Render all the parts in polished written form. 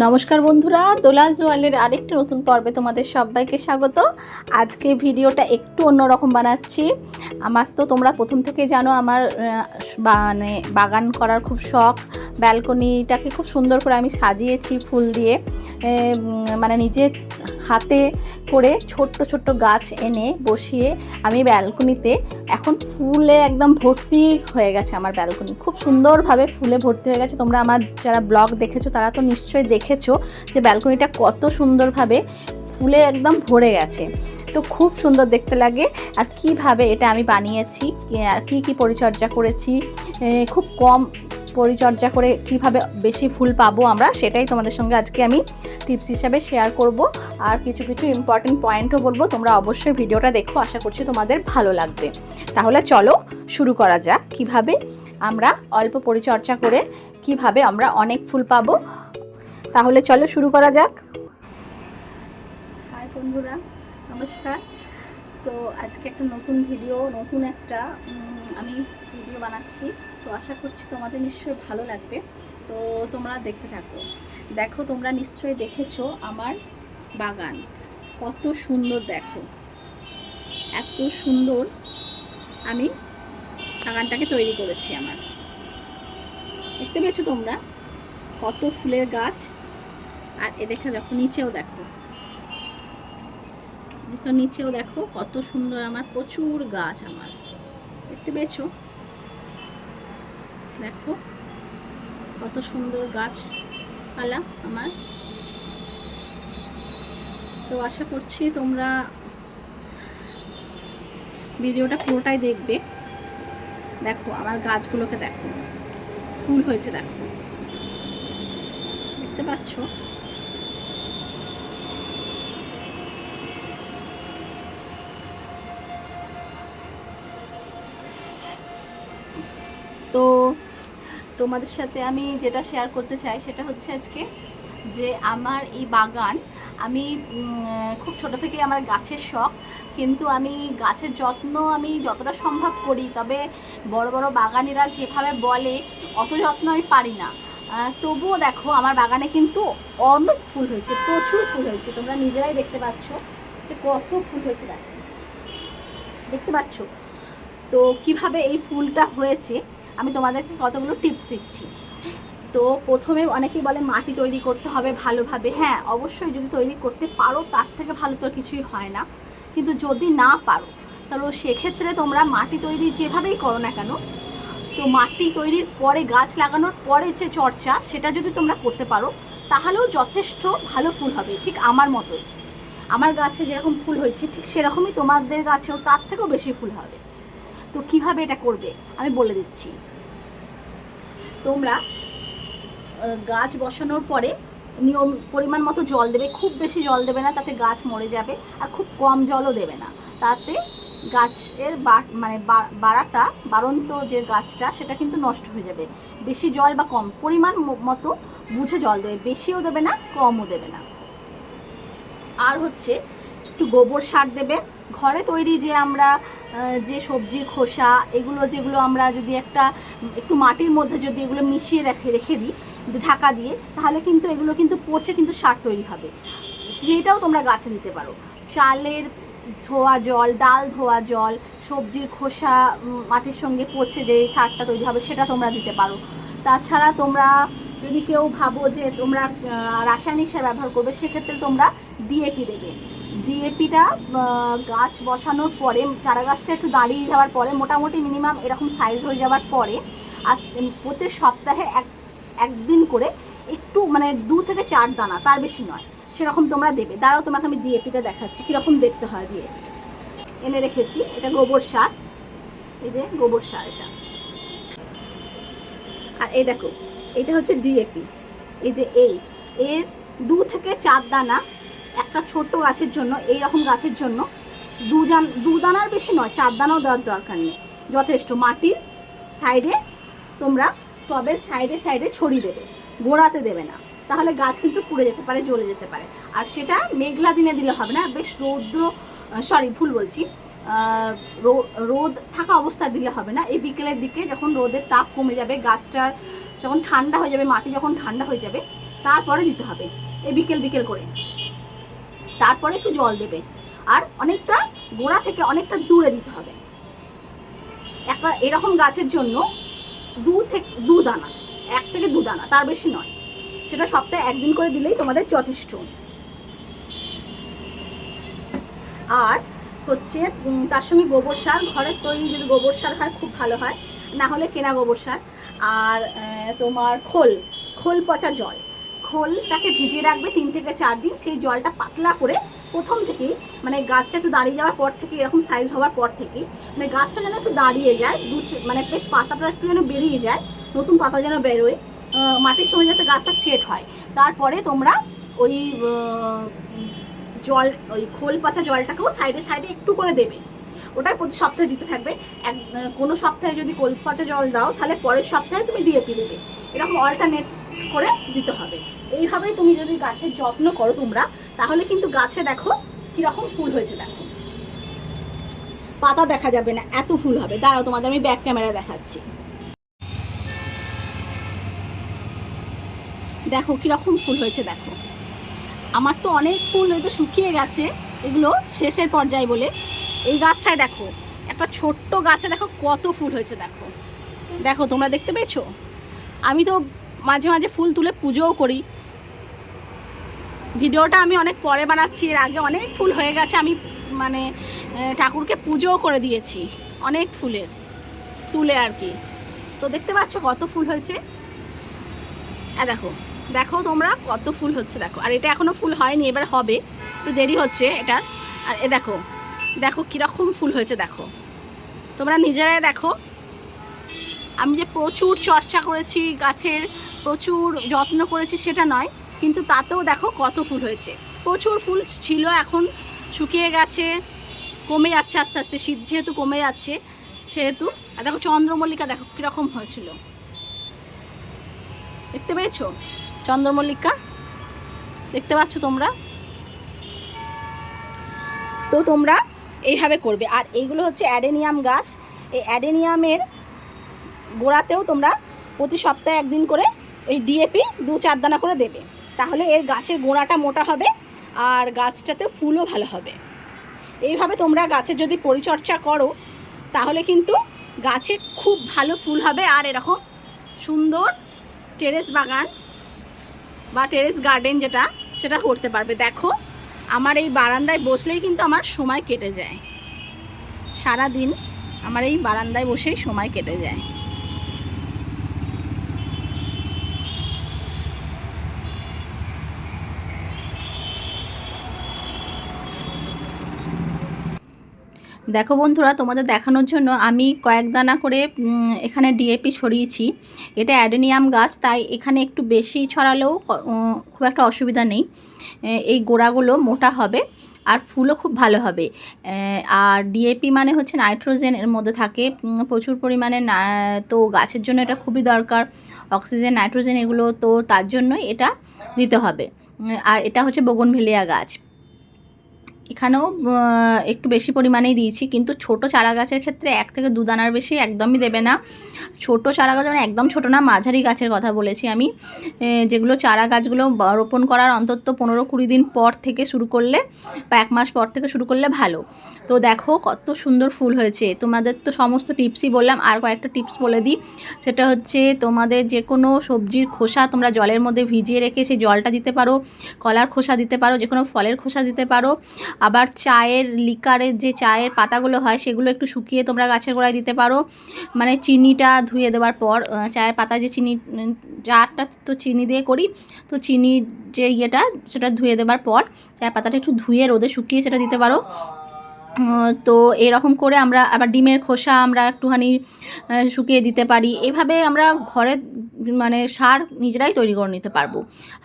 নমস্কার বন্ধুরা, দোলাজ ওয়ার্ল্ডের আরেকটি নতুন পর্বে তোমাদের সবাইকে স্বাগত। আজকে ভিডিওটা একটু অন্যরকম বানাচ্ছি। আমার তো তোমরা প্রথম থেকে জানো আমার মানে বাগান করার খুব শখ। ব্যালকনিটাকে খুব সুন্দর করে আমি সাজিয়েছি ফুল দিয়ে, মানে নিজে হাতে করে ছোট্ট ছোট্ট গাছ এনে বসিয়ে আমি ব্যালকনিতে এখন ফুলে একদম ভর্তি হয়ে গেছে। আমার ব্যালকনি খুব সুন্দরভাবে ফুলে ভর্তি হয়ে গেছে। তোমরা আমার যারা ব্লগ দেখেছো তারা তো নিশ্চয়ই দেখেছো যে ব্যালকনিটা কত সুন্দরভাবে ফুলে একদম ভরে গেছে। তো খুব সুন্দর দেখতে লাগে। আর কিভাবে এটা আমি বানিয়েছি আর কি পরিচর্যা করেছি, খুব কম পরিচর্যা করে কিভাবে বেশি ফুল পাবো আমরা, সেটাই তোমাদের সঙ্গে আজকে আমি টিপস হিসাবে শেয়ার করব। আর কিছু ইম্পর্টেন্ট পয়েন্টও বলবো। তোমরা অবশ্যই ভিডিওটা দেখো, আশা করছি তোমাদের ভালো লাগবে। তাহলে চলো শুরু করা যাক কিভাবে আমরা অল্প পরিচর্যা করে কিভাবে আমরা অনেক ফুল পাবো। তাহলে চলো শুরু করা যাক। হাই বন্ধুরা, নমস্কার। তো আজকে একটা নতুন আমি ভিডিও বানাচ্ছি। তো আশা করছি তোমাদের নিশ্চয়ই ভালো লাগবে। তো তোমরা দেখতে থাকো। দেখো, তোমরা নিশ্চয়ই দেখেছো আমার বাগান কত সুন্দর। দেখো এত সুন্দর আমি বাগানটাকে তৈরি করেছি। আমার দেখতে পেয়েছো তোমরা কত ফুলের গাছ। আর দেখো নিচেও দেখো কত সুন্দর আমার প্রচুর গাছ। আমার দেখতে পেয়েছো, দেখো কত সুন্দর গাছপালা আমার। তো আশা করছি তোমরা ভিডিওটা পুরোটাই দেখবে। দেখো আমার গাছগুলোকে দেখো, ফুল হয়েছে, দেখো দেখতে পাচ্ছ। তো তোমাদের সাথে আমি যেটা শেয়ার করতে চাই সেটা হচ্ছে আজকে যে আমার এই বাগান আমি খুব ছোট থেকেই আমার গাছের শখ, কিন্তু আমি গাছের যত্ন আমি যতটা সম্ভব করি। তবে বড় বড় বাগানিরা যেভাবে বলে অত যত্ন আমি পারি না। তবুও দেখো আমার বাগানে কিন্তু অনেক ফুল হয়েছে, প্রচুর ফুল হয়েছে। তোমরা নিজেরাই দেখতে পাচ্ছ যে কত ফুল হয়েছে, দেখতে পাচ্ছ। তো কিভাবে এই ফুলটা হয়েছে আমি তোমাদেরকে কতগুলো টিপস দিচ্ছি। তো প্রথমে অনেকেই বলে মাটি তৈরি করতে হবে ভালোভাবে। হ্যাঁ, অবশ্যই যদি তৈরি করতে পারো তার থেকে ভালো তো কিছুই হয় না। কিন্তু যদি না পারো তাহলে সেক্ষেত্রে তোমরা মাটি তৈরি যেভাবেই করো না কেন, তো মাটি তৈরির পরে গাছ লাগানোর পরে যে চর্চা সেটা যদি তোমরা করতে পারো তাহলেও যথেষ্ট ভালো ফুল হবে। ঠিক আমার মতোই, আমার গাছে যেরকম ফুল হয়েছে ঠিক সেরকমই তোমাদের গাছেও তার থেকেও বেশি ফুল হবে। তো কিভাবে এটা করবে আমি বলে দিচ্ছি। তোমরা গাছ বসানোর পরে নিয়ম পরিমাণ মতো জল দেবে। খুব বেশি জল দেবে না, তাতে গাছ মরে যাবে। আর খুব কম জলও দেবে না, তাতে গাছের বাড়ন্ত যে গাছটা সেটা কিন্তু নষ্ট হয়ে যাবে। বেশি জল বা কম পরিমাণ মতো বুঝে জল দেবে, বেশিও দেবে না কমও দেবে না। আর হচ্ছে একটু গোবর সার দেবে। ঘরে তৈরি যে আমরা যে সবজির খোসা যেগুলো আমরা যদি একটু মাটির মধ্যে যদি এগুলো মিশিয়ে রেখে দিই ঢাকা দিয়ে, তাহলে কিন্তু এগুলো কিন্তু পচে কিন্তু সার তৈরি হবে। সেটাও তোমরা গাছে দিতে পারো। চালের ধোয়া জল, ডাল ধোয়া জল, সবজির খোসা মাটির সঙ্গে পচে যে সারটা তৈরি হবে সেটা তোমরা দিতে পারো। তাছাড়া তোমরা যদি কেউ ভাবো যে তোমরা রাসায়নিক সার ব্যবহার করবে, সেক্ষেত্রে তোমরা ডিএপি দেবে। ডিএপিটা গাছ বসানোর পরে, চারা গাছটা একটু দাঁড়িয়ে যাওয়ার পরে, মোটামুটি মিনিমাম এরকম সাইজ হয়ে যাওয়ার পরে প্রতি সপ্তাহে একদিন করে একটু মানে 2 থেকে 4 দানা, তার বেশি নয়, সেরকম তোমরা দেবে। দাঁড়াও তোমাকে আমি ডিএপিটা দেখাচ্ছি কীরকম দেখতে হয়। ডিএপি এনে রেখেছি, এটা গোবর সার, এই যে গোবর সার এটা। আর এই দেখো এইটা হচ্ছে ডিএপি। এই যে এর 2 থেকে 4 দানা একটা ছোট গাছের জন্য, এই রকম গাছের জন্য 2 দানার বেশি নয়, 4 দানাও দেওয়ার দরকার নেই, যথেষ্ট। মাটির সাইডে তোমরা টবের সাইডে ছড়িয়ে দেবে, গোড়াতে দেবে না, তাহলে গাছ কিন্তু পুড়ে যেতে পারে, জ্বলে যেতে পারে। আর সেটা মেঘলা দিনে দিলে হবে না, বেশ রোদ থাকা অবস্থায় দিলে হবে না। এই বিকেলের দিকে যখন রোদের তাপ কমে যাবে, গাছটার যখন ঠান্ডা হয়ে যাবে, মাটি যখন ঠান্ডা হয়ে যাবে, তারপরে দিতে হবে এই বিকেল বিকেল করে। তারপরে একটু জল দেবে, আর অনেকটা গোড়া থেকে অনেকটা দূরে দিতে হবে। একটা এরকম গাছের জন্য 2 দানা, 1 থেকে 2 দানা, তার বেশি নয়। সেটা সপ্তাহে 1 দিন করে দিলেই তোমাদের যথেষ্ট। আর হচ্ছে তার সঙ্গে গোবর সার, ঘরের তৈরি যদি গোবর সার হয় খুব ভালো হয়, না হলে কেনা গোবর সার। আর তোমার খোল পচা জল, খোলটাকে ভিজিয়ে রাখবে 3 থেকে 4 দিন। সেই জলটা পাতলা করে প্রথম থেকেই, মানে গাছটা একটু দাঁড়িয়ে যাওয়ার পর থেকে, এরকম সাইজ হওয়ার পর থেকেই, মানে গাছটা যেন একটু দাঁড়িয়ে যায়, মানে বেশ পাতাটা একটু যেন বেরিয়ে যায়, নতুন পাতা যেন বেরোয়, মাটির সময় যাতে গাছটা সেট হয়। তারপরে তোমরা ওই জল, ওই খোল পচা জলটাকেও সাইডে সাইডে একটু করে দেবে। ওটাই প্রতি সপ্তাহে দিতে থাকবে। কোনো সপ্তাহে যদি খোল পচা জল দাও, তাহলে পরের সপ্তাহে তুমি ডিএপি দেবে। এরকম অল্টারনেট করে দিতে হবে। এইভাবেই তুমি যদি গাছের যত্ন করো তোমরা, তাহলে কিন্তু গাছে দেখো কীরকম ফুল হয়েছে। দেখো পাতা দেখা যাবে না, এত ফুল হবে। দাঁড়াও তোমাদের আমি ব্যাক ক্যামেরা দেখাচ্ছি। দেখো কীরকম ফুল হয়েছে। দেখো আমার তো অনেক ফুল হয়তো শুকিয়ে গেছে, এগুলো শেষের পর্যায়ে বলে। এই গাছটায় দেখো, একটা ছোট্ট গাছে দেখো কত ফুল হয়েছে। দেখো দেখো তোমরা দেখতে পেয়েছো? আমি তো মাঝে মাঝে ফুল তুলে পুজোও করি। ভিডিওটা আমি অনেক পরে বানাচ্ছি, এর আগে অনেক ফুল হয়ে গেছে, আমি মানে ঠাকুরকে পুজোও করে দিয়েছি অনেক ফুলের তুলে আর কি। তো দেখতে পাচ্ছ কত ফুল হয়েছে। দেখো দেখো তোমরা কত ফুল হচ্ছে। দেখো আর এটা এখনও ফুল হয়নি, এবার হবে, একটু দেরি হচ্ছে এটার। আর দেখো দেখো কীরকম ফুল হয়েছে। দেখো তোমরা নিজেরাই দেখো। আমি যে প্রচুর চর্চা করেছি গাছের, প্রচুর যত্ন করেছি সেটা নয়, কিন্তু তাতেও দেখো কত ফুল হয়েছে। প্রচুর ফুল ছিল, এখন শুকিয়ে গেছে, কমে যাচ্ছে আস্তে আস্তে। শীত যেহেতু কমে যাচ্ছে সেহেতু। আর দেখো চন্দ্রমল্লিকা দেখো কীরকম হয়েছিল, দেখতে পেয়েছো? চন্দ্রমল্লিকা দেখতে পাচ্ছ তোমরা? তো তোমরা এইভাবে করবে। আর এইগুলো হচ্ছে অ্যাডেনিয়াম গাছ। এই অ্যাডেনিয়ামের গোড়াতেও তোমরা প্রতি সপ্তাহে 1 দিন করে এই ডিএপি 2-4 দানা করে দেবে। তাহলে এর গাছের গোড়াটা মোটা হবে, আর গাছটাতে ফুলও ভালো হবে। এইভাবে তোমরা গাছের যদি পরিচর্যা করো, তাহলে কিন্তু গাছে খুব ভালো ফুল হবে। আর এরকম সুন্দর টেরেস বাগান বা টেরেস গার্ডেন যেটা, সেটা করতে পারবে। দেখো আমার এই বারান্দায় বসলেই কিন্তু আমার সময় কেটে যায়, সারা দিন আমার এই বারান্দায় বসেই সময় কেটে যায়। দেখো বন্ধুরা, তোমাদের দেখানোর জন্য আমি কয়েক দানা করে এখানে ডিএপি ছড়িয়েছি। এটা অ্যাডেনিয়াম গাছ, তাই এখানে একটু বেশি ছড়ালেও খুব একটা অসুবিধা নেই। এই গোড়াগুলো মোটা হবে আর ফুলও খুব ভালো হবে। আর ডিএপি মানে হচ্ছে নাইট্রোজেন এর মধ্যে থাকে প্রচুর পরিমাণে, তো গাছের জন্য এটা খুবই দরকার। অক্সিজেন, নাইট্রোজেন এগুলো, তো তার জন্যই এটা দিতে হবে। আর এটা হচ্ছে বোগনভেলিয়া গাছ, এখানেও একটু বেশি পরিমাণেই দিয়েছি। কিন্তু ছোট চারা গাছের ক্ষেত্রে 1 থেকে 2 দানার বেশি একদমই দেবে না। ছোট চারা গাছ মানে একদম ছোট না, মাঝারি গাছের কথা বলেছি আমি। যেগুলো চারা গাছগুলো রোপণ করার অন্তত 15-20 দিন পর থেকে শুরু করলে, বা 1 মাস পর থেকে শুরু করলে ভালো। তো দেখো কত সুন্দর ফুল হয়েছে। তোমাদের তো সমস্ত টিপসই বললাম, আর কয়েকটা টিপস বলে দিই। সেটা হচ্ছে তোমাদের যে কোনো সবজির খোসা তোমরা জলের মধ্যে ভিজিয়ে রেখে সেই জলটা দিতে পারো, কলার খোসা দিতে পারো, যে কোনো ফলের খোসা দিতে পারো। আবার চায়ের লিকারের যে চায়ের পাতাগুলো হয় সেগুলো একটু শুকিয়ে তোমরা গাছের গোড়ায় দিতে পারো। মানে চিনিটা ধুয়ে দেওয়ার পর, চায়ের পাতা যে চিনি, চাটা তো চিনি দিয়ে করি, তো চিনির যে ইয়েটা সেটা ধুয়ে দেওয়ার পর চায়ের পাতাটা একটু ধুয়ে রোদে শুকিয়ে সেটা দিতে পারো। তো এরকম করে আমরা আবার ডিমের খোসা আমরা একটুখানি শুকিয়ে দিতে পারি। এভাবে আমরা ঘরে মানে সার নিজেরাই তৈরি করে নিতে পারবো,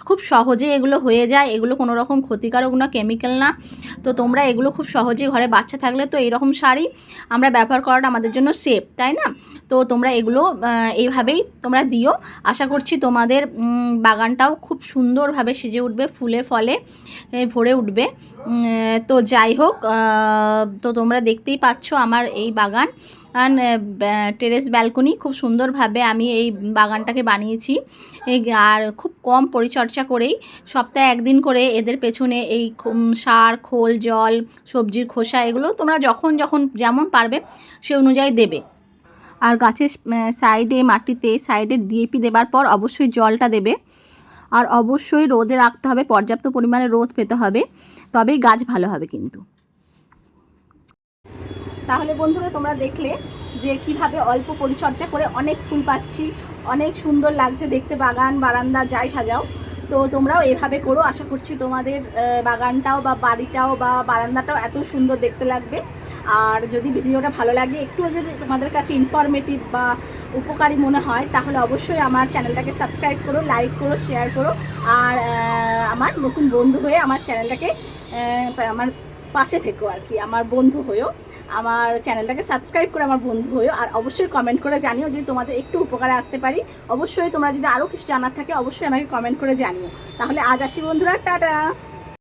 খুব সহজে এগুলো হয়ে যায়। এগুলো কোনো রকম ক্ষতিকারক না, কেমিক্যাল না। তো তোমরা এগুলো খুব সহজেই, ঘরে বাচ্চা থাকলে তো এইরকম সারই আমরা ব্যবহার করাটা আমাদের জন্য সেফ, তাই না? তো তোমরা এগুলো এইভাবেই তোমরা দিও। আশা করছি তোমাদের বাগানটাও খুব সুন্দরভাবে সেজে উঠবে, ফুলে ফলে ভরে উঠবে। তো যাই হোক, তো তোমরা দেখতেই পাচ্ছ আমার এই বাগান টেরেস ব্যালকনি খুব সুন্দরভাবে আমি এই বাগানটাকে বানিয়েছি। আর খুব কম পরিচর্যা করেই সপ্তাহে একদিন করে এদের পেছনে এই সার, খোল, জল, সবজির খোসা এগুলো তোমরা যখন যখন যেমন পারবে সে অনুযায়ী দেবে। আর গাছের সাইডে মাটিতে সাইডে ডিএপি দেবার পর অবশ্যই জলটা দেবে। আর অবশ্যই রোদে রাখতে হবে, পর্যাপ্ত পরিমাণে রোদ পেতে হবে, তবেই গাছ ভালো হবে কিন্তু। তাহলে বন্ধুরা তোমরা দেখলে যে কিভাবে অল্প পরিচর্যা করে অনেক ফুল পাচ্ছি, অনেক সুন্দর লাগছে দেখতে, বাগান বারান্দা যাই সাজাও। তো তোমরাও এভাবে করো, আশা করছি তোমাদের বাগানটাও বা বাড়িটাও বা বারান্দাটাও এত সুন্দর দেখতে লাগবে। আর যদি ভিডিওটা ভালো লাগে, একটু যদি তোমাদের কাছে ইনফরমেটিভ বা উপকারী মনে হয়, তাহলে অবশ্যই আমার চ্যানেলটাকে সাবস্ক্রাইব করো, লাইক করো, শেয়ার করো। আর আমার নতুন বন্ধু হয়ে আমার চ্যানেলটাকে আমার পাশে থেকো আর কি, আমার বন্ধু হয়েও আমার চ্যানেলটাকে সাবস্ক্রাইব করে আমার বন্ধু হয়েও। আর অবশ্যই কমেন্ট করে জানিও যদি তোমাদের একটু উপকারে আসতে পারি। অবশ্যই তোমরা যদি আরও কিছু জানার থাকে অবশ্যই আমাকে কমেন্ট করে জানিও। তাহলে আজ আসি বন্ধুরা, টাটা।